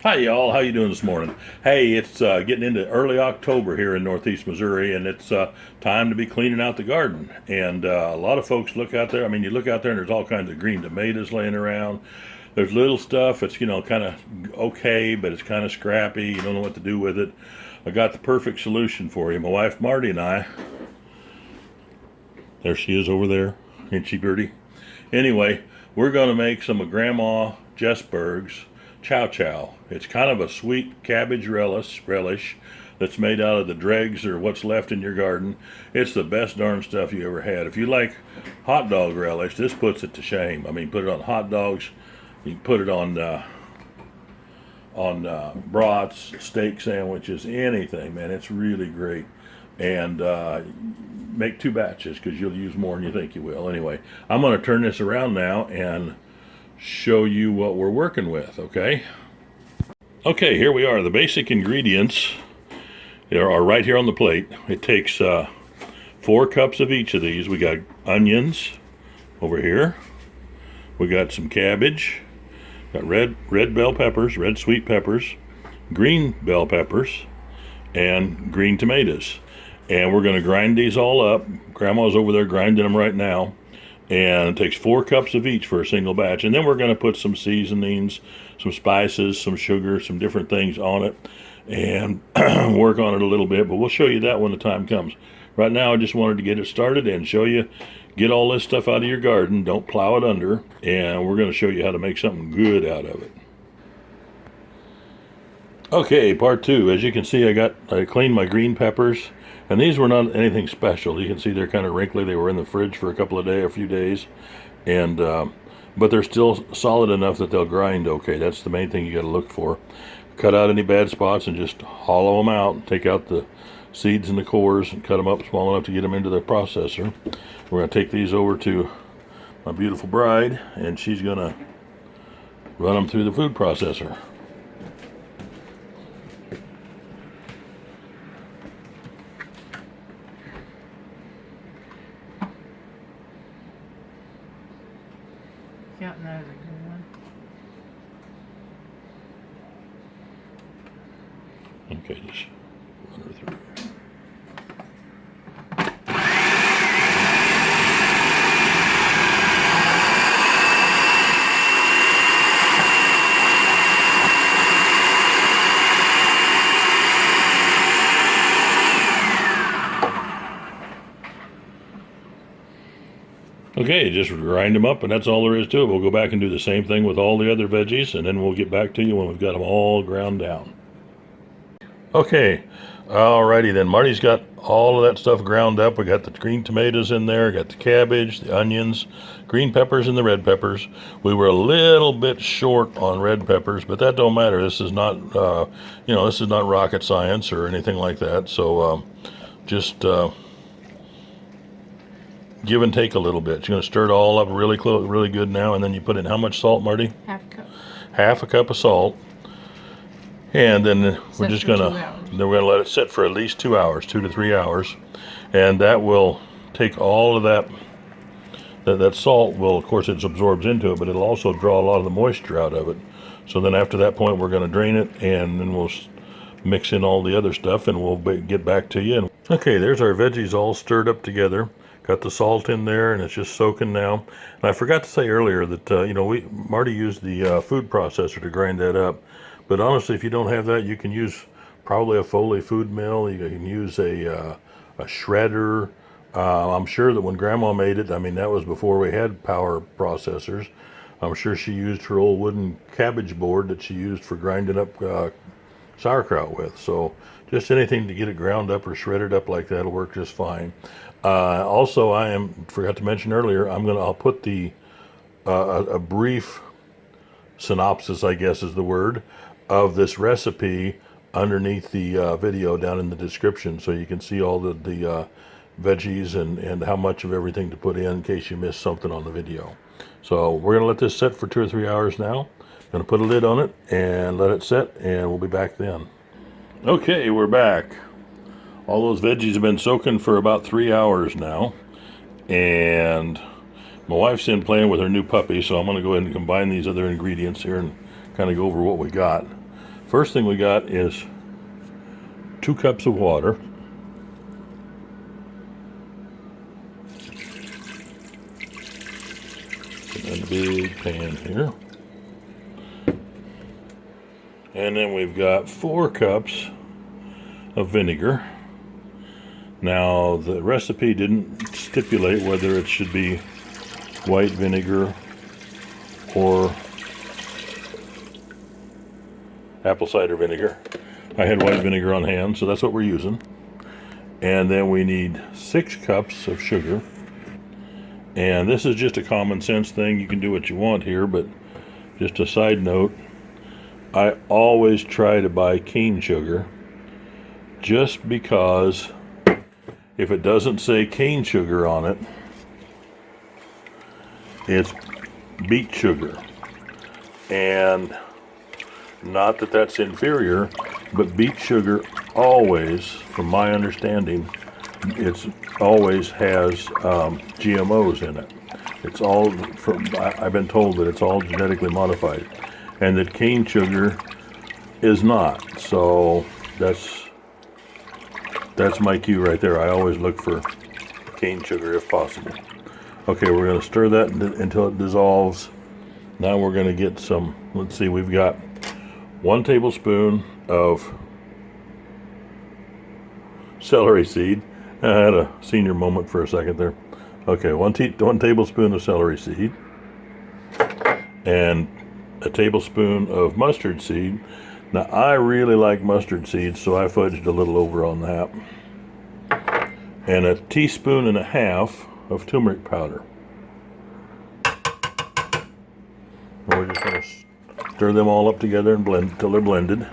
Hi y'all, how you doing this morning? Hey, it's getting into early October here in Northeast Missouri, and it's time to be cleaning out the garden. And a lot of folks look out there. I mean, you look out there, and there's all kinds of green tomatoes laying around. There's little stuff. It's kind of okay, but it's kind of scrappy. You don't know what to do with it. I got the perfect solution for you. My wife Marty and I. There she is over there. Ain't she pretty? Anyway, we're going to make some of Grandma Jessberg's Chow. It's kind of a sweet cabbage relish that's made out of the dregs or what's left in your garden. It's the best darn stuff you ever had. If you like hot dog relish, this puts it to shame. I mean, put it on hot dogs. You can put it on brats, steak sandwiches, anything, man. It's really great. And make two batches because you'll use more than you think you will. Anyway, I'm going to turn this around now and show you what we're working with, okay? Okay, here we are. The basic ingredients are right here on the plate. It takes 4 cups of each of these. We got onions over here. We got some cabbage. Got red bell peppers, red sweet peppers, green bell peppers, and green tomatoes. And we're going to grind these all up. Grandma's over there grinding them right now. And it takes 4 cups of each for a single batch. And then we're going to put some seasonings, some spices, some sugar, some different things on it, and work on it a little bit. But we'll show you that when the time comes. Right now, I just wanted to get it started and show you, get all this stuff out of your garden. Don't plow it under. And we're going to show you how to make something good out of it. Okay, part 2. As you can see, I cleaned my green peppers. And these were not anything special. You can see they're kind of wrinkly. They were in the fridge for a few days, and but they're still solid enough that they'll grind okay. That's the main thing you got to look for. Cut out any bad spots and just hollow them out. Take out the seeds and the cores and cut them up small enough to get them into the processor. We're going to take these over to my beautiful bride, and she's going to run them through the food processor. Yeah, that is a good one. Okay, just run her through. Okay, just grind them up, and that's all there is to it. We'll go back and do the same thing with all the other veggies, and then we'll get back to you when we've got them all ground down. Okay, alrighty then. Marty's got all of that stuff ground up. We got the green tomatoes in there, got the cabbage, the onions, green peppers, and the red peppers. We were a little bit short on red peppers, but that don't matter. This is not, this is not rocket science or anything like that. So just give and take a little bit. You're going to stir it all up really good now, and then you put in how much salt, Marty? Half cup. Half a cup of salt. And then we're just going to let it sit for at least 2 hours, 2 to 3 hours. And that will take all of that salt will, of course, it absorbs into it, but it'll also draw a lot of the moisture out of it. So then after that point, we're going to drain it, and then we'll mix in all the other stuff, and we'll get back to you. Okay, there's our veggies all stirred up together. Got the salt in there, and it's just soaking now. And I forgot to say earlier that Marty used the food processor to grind that up. But honestly, if you don't have that, you can use probably a Foley food mill. You can use a shredder. I'm sure that when Grandma made it, I mean, that was before we had power processors. I'm sure she used her old wooden cabbage board that she used for grinding up sauerkraut with. So just anything to get it ground up or shredded up like that will work just fine. Also, forgot to mention earlier, I'll put a brief synopsis, I guess is the word, of this recipe underneath the video down in the description, so you can see all the veggies and how much of everything to put in case you missed something on the video. So we're going to let this set for 2 or 3 hours now. Going to put a lid on it and let it set, and we'll be back then. Okay, we're back. All those veggies have been soaking for about 3 hours now, and my wife's in playing with her new puppy, so I'm going to go ahead and combine these other ingredients here and kind of go over what we got. First thing we got is 2 cups of water. Put in a big pan here. And then we've got 4 cups of vinegar. Now, the recipe didn't stipulate whether it should be white vinegar or apple cider vinegar. I had white vinegar on hand, so that's what we're using. And then we need 6 cups of sugar. And this is just a common sense thing. You can do what you want here, but just a side note, I always try to buy cane sugar just because if it doesn't say cane sugar on it, it's beet sugar. And not that that's inferior, but beet sugar always, from my understanding, it's always has GMOs in it. It's all I've been told that it's all genetically modified, and that cane sugar is not. So that's my cue right there. I always look for cane sugar if possible. Okay, we're going to stir that until it dissolves. Now we're going to get some, let's see, we've got 1 tablespoon of celery seed. I had a senior moment for a second there. Okay, 1 tablespoon of celery seed. And a tablespoon of mustard seed. Now, I really like mustard seeds, so I fudged a little over on that. And a teaspoon and a half of turmeric powder. And we're just going to stir them all up together and blend until they're blended.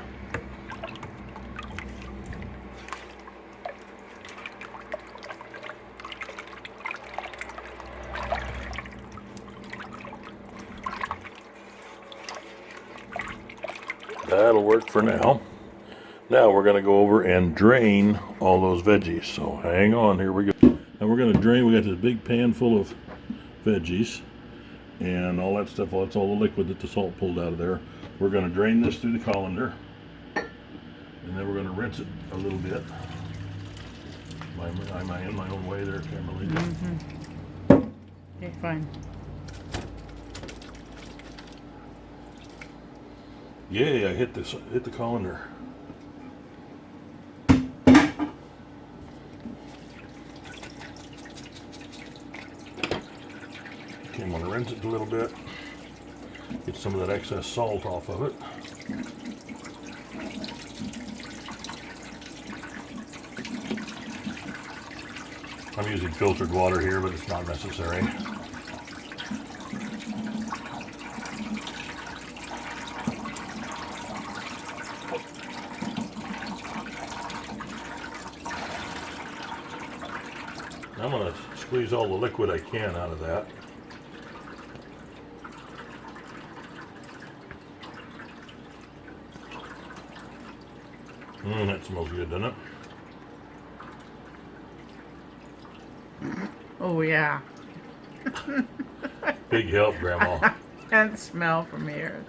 That'll work for now. Now we're going to go over and drain all those veggies. So hang on, here we go. Now we're going to drain. We got this big pan full of veggies and all that stuff. Well, that's all the liquid that the salt pulled out of there. We're going to drain this through the colander, and then we're going to rinse it a little bit. Am I in my own way there, Kimberly? Mm-hmm. Okay, fine. Yay, I hit the colander. Okay, I'm going to rinse it a little bit. Get some of that excess salt off of it. I'm using filtered water here, but it's not necessary. I'm going to squeeze all the liquid I can out of that. That smells good, doesn't it? Oh, yeah. Big help, Grandma. Can't smell from here.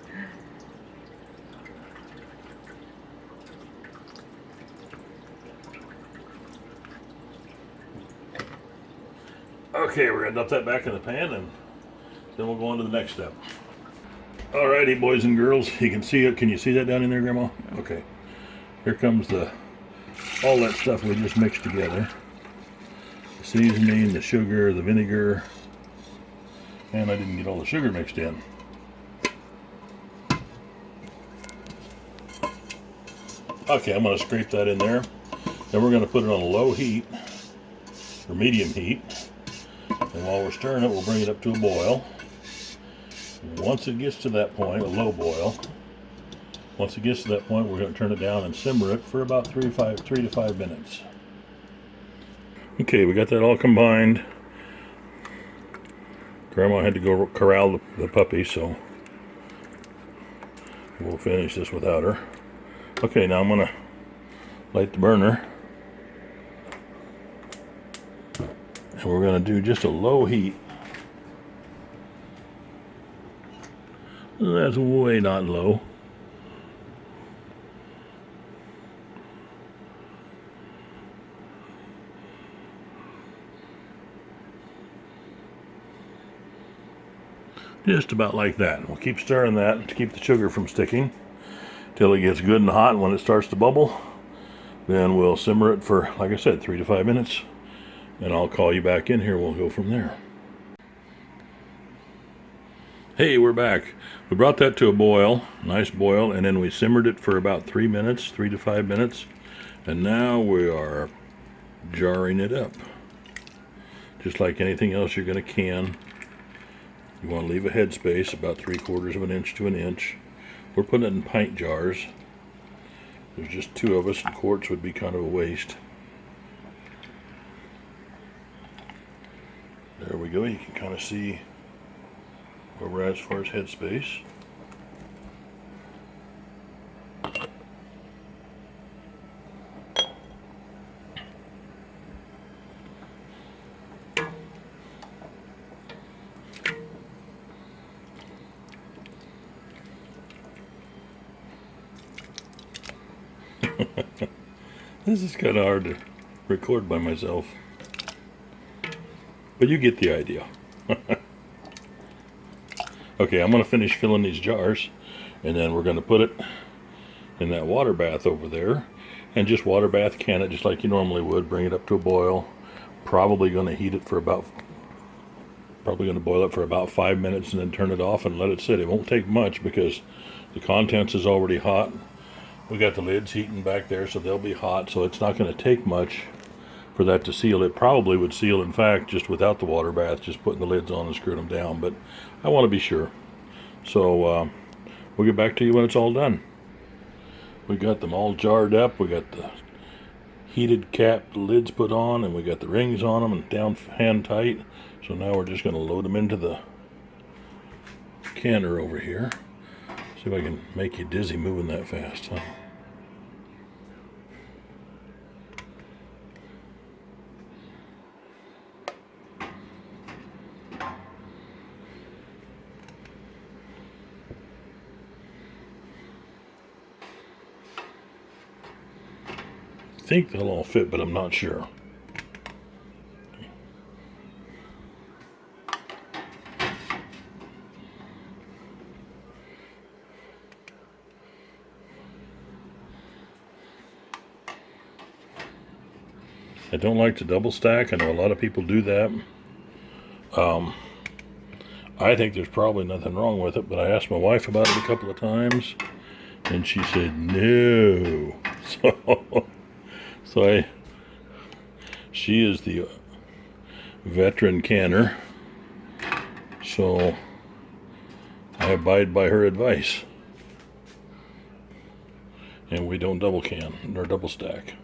Okay, we're going to dump that back in the pan, and then we'll go on to the next step. Alrighty, boys and girls, you can see it. Can you see that down in there, Grandma? Okay. Here comes all that stuff we just mixed together. The seasoning, the sugar, the vinegar, and I didn't get all the sugar mixed in. Okay, I'm going to scrape that in there. Then we're going to put it on a low heat, or medium heat. And while we're stirring it, we'll bring it up to a boil. Once it gets to that point, a low boil, once it gets to that point, we're going to turn it down and simmer it for about 3 to 5 minutes. Okay, we got that all combined. Grandma had to go corral the puppy, so we'll finish this without her. Okay, now I'm going to light the burner. And we're going to do just a low heat. That's way not low. Just about like that. We'll keep stirring that to keep the sugar from sticking till it gets good and hot. When it starts to bubble, then we'll simmer it for, like I said, 3 to 5 minutes. And I'll call you back in here. We'll go from there. Hey, we're back. We brought that to a boil, nice boil, and then we simmered it for about 3 minutes, 3 to 5 minutes. And now we are jarring it up. Just like anything else you're going to can. You want to leave a headspace about 3/4 of an inch to an inch. We're putting it in pint jars. There's just 2 of us, and quarts would be kind of a waste. There we go. You can kind of see where we're at as far as headspace. This is kind of hard to record by myself, but you get the idea. Okay, I'm going to finish filling these jars, and then we're going to put it in that water bath over there, and just water bath can it just like you normally would. Bring it up to a boil. Probably going to heat it for about, probably going to boil it for about 5 minutes, and then turn it off and let it sit. It won't take much because the contents is already hot. We got the lids heating back there, so they'll be hot, so it's not going to take much for that to seal. It probably would seal, in fact, just without the water bath, just putting the lids on and screwing them down, but I want to be sure. So we'll get back to you when it's all done. We got them all jarred up. We got the heated cap lids put on, and we got the rings on them and down hand tight. So now we're just going to load them into the canner over here. See if I can make you dizzy moving that fast, huh? I think they'll all fit, but I'm not sure. I don't like to double stack. I know a lot of people do that. I think there's probably nothing wrong with it, but I asked my wife about it a couple of times, and she said no. She is the veteran canner, so I abide by her advice. And we don't double can nor double stack.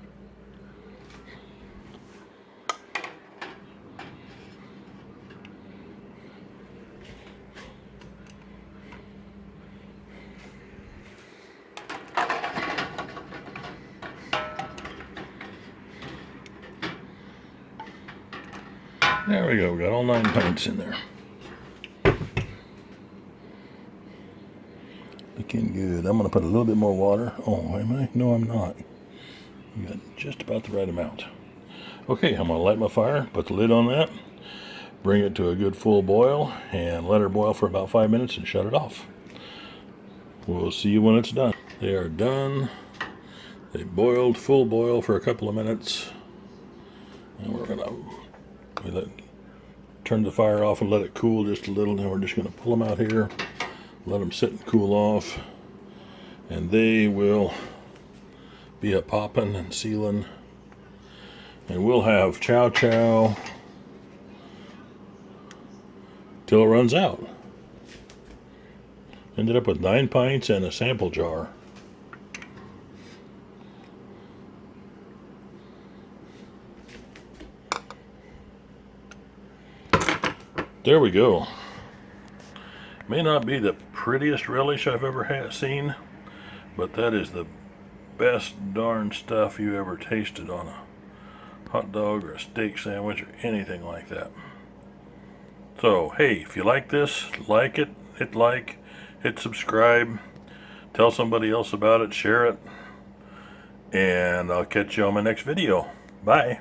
There we go, we got all 9 pints in there. Looking good. I'm going to put a little bit more water. Oh, am I? No, I'm not. You got just about the right amount. Okay, I'm going to light my fire, put the lid on that, bring it to a good full boil, and let her boil for about 5 minutes and shut it off. We'll see you when it's done. They are done. They boiled, full boil for a couple of minutes. And we're going to turn the fire off and let it cool just a little. Now we're just going to pull them out here, let them sit and cool off, and they will be a popping and sealing, and we'll have chow chow till it runs out. Ended up with 9 pints and a sample jar. There we go. May not be the prettiest relish I've ever seen, but that is the best darn stuff you ever tasted on a hot dog or a steak sandwich or anything like that. So, hey, if you like this, like it, hit like, hit subscribe, tell somebody else about it, share it, and I'll catch you on my next video. Bye.